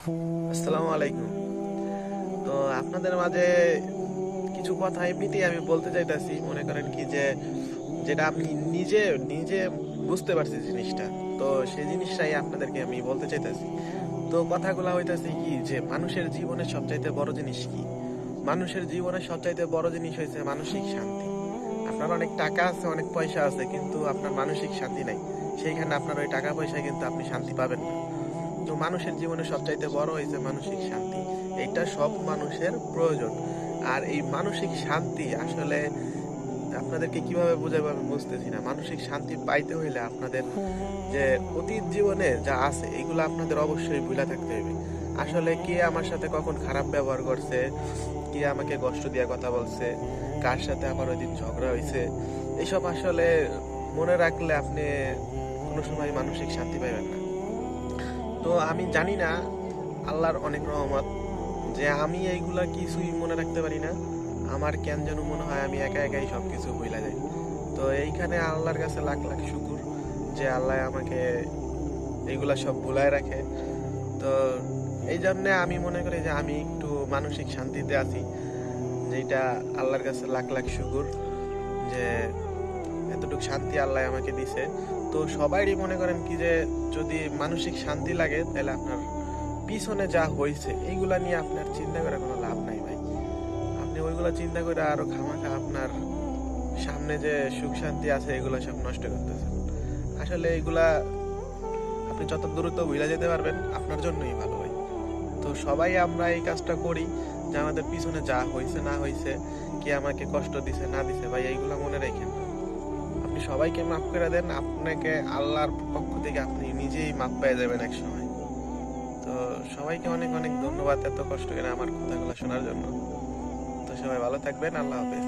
আসসালামু আলাইকুম। তো আপনাদের মাঝে কিছু কথা এমনিতেই আমি বলতে চাইতাছি, মনে করেন কি যে যেটা আমি নিজে নিজে বুঝতে পারছি জিনিসটা। তো সেই জিনিসটাই আপনাদেরকে আমি বলতে চাইতাছি। তো কথাগুলা হইতাছে কি যে মানুষের জীবনে সবচাইতে বড় জিনিস কি? মানুষের জীবনে সবচাইতে বড় জিনিস হয়েছে মানসিক শান্তি। আপনার অনেক টাকা আছে, অনেক পয়সা আছে, কিন্তু আপনার মানসিক শান্তি নাই। সেইখানে আপনার ওই টাকা পয়সায় কিন্তু আপনি শান্তি পাবেন না। তো মানুষের জীবনে সবচাইতে বড় হয়েছে মানসিক শান্তি। এটা সব মানুষের প্রয়োজন। আর এই মানসিক শান্তি আসলে আপনাদেরকে কিভাবে বোঝাবো আমি বুঝতেছি না। মানসিক শান্তি পাইতে হইলে আপনাদের যে অতীত জীবনে যা আছে এগুলো আপনাদের অবশ্যই ভুলে থাকতে হবে। আসলে কে আমার সাথে কখন খারাপ ব্যবহার করছে, কে আমাকে কষ্ট দিয়ে কথা বলছে, কার সাথে আমার ওই দিন ঝগড়া হয়েছে, এসব আসলে মনে রাখলে আপনি কোনো সময় মানসিক শান্তি পাইবেন না। তো আমি জানি না, আল্লাহর অনেক রহমত যে আমি এইগুলা কিছুই মনে রাখতে পারি না। আমার কেন যেন মনে হয় আমি একা একাই সবকিছু ভুলা যাই। তো এইখানে আল্লাহর কাছে লাখ লাখ শুকুর যে আল্লাহ আমাকে এইগুলা সব ভুলায় রাখে। তো এই জন্য আমি মনে করি যে আমি একটু মানসিক শান্তিতে আছি, যেটা আল্লাহর কাছে লাখ লাখ শুকুর যে এতটুকু শান্তি আল্লাহ আমাকে দিছে। তো সবাইরই মনে করেন কি যে যদি মানসিক শান্তি লাগে তাহলে আপনার পিছনে যা হয়েছে এইগুলা নিয়ে আপনার চিন্তা করে কোনো লাভ নাই ভাই। আপনি ওইগুলা চিন্তা করে আরো খামাখা আপনার সামনে যে সুখ শান্তি আছে এগুলা সব নষ্ট করতেছেন। আসলে এগুলা আপনি যত দ্রুত ভুলে যেতে পারবেন আপনার জন্যই ভালো ভাই। তো সবাই আমরা এই কাজটা করি যে আমাদের পিছনে যা হয়েছে না হয়েছে, কে আমাকে কষ্ট দিছে না দিছে ভাই, এইগুলা মনে রেখেন। আপনি সবাইকে মাফ করে দেন, আপনাকে আল্লাহর পক্ষ থেকে আপনি নিজেই মাফ পেয়ে যাবেন এক সময়। তো সবাইকে অনেক অনেক ধন্যবাদ এত কষ্ট করে আমার কথাগুলো শোনার জন্য। তো সবাই ভালো থাকবেন, আল্লাহ হাফেজ।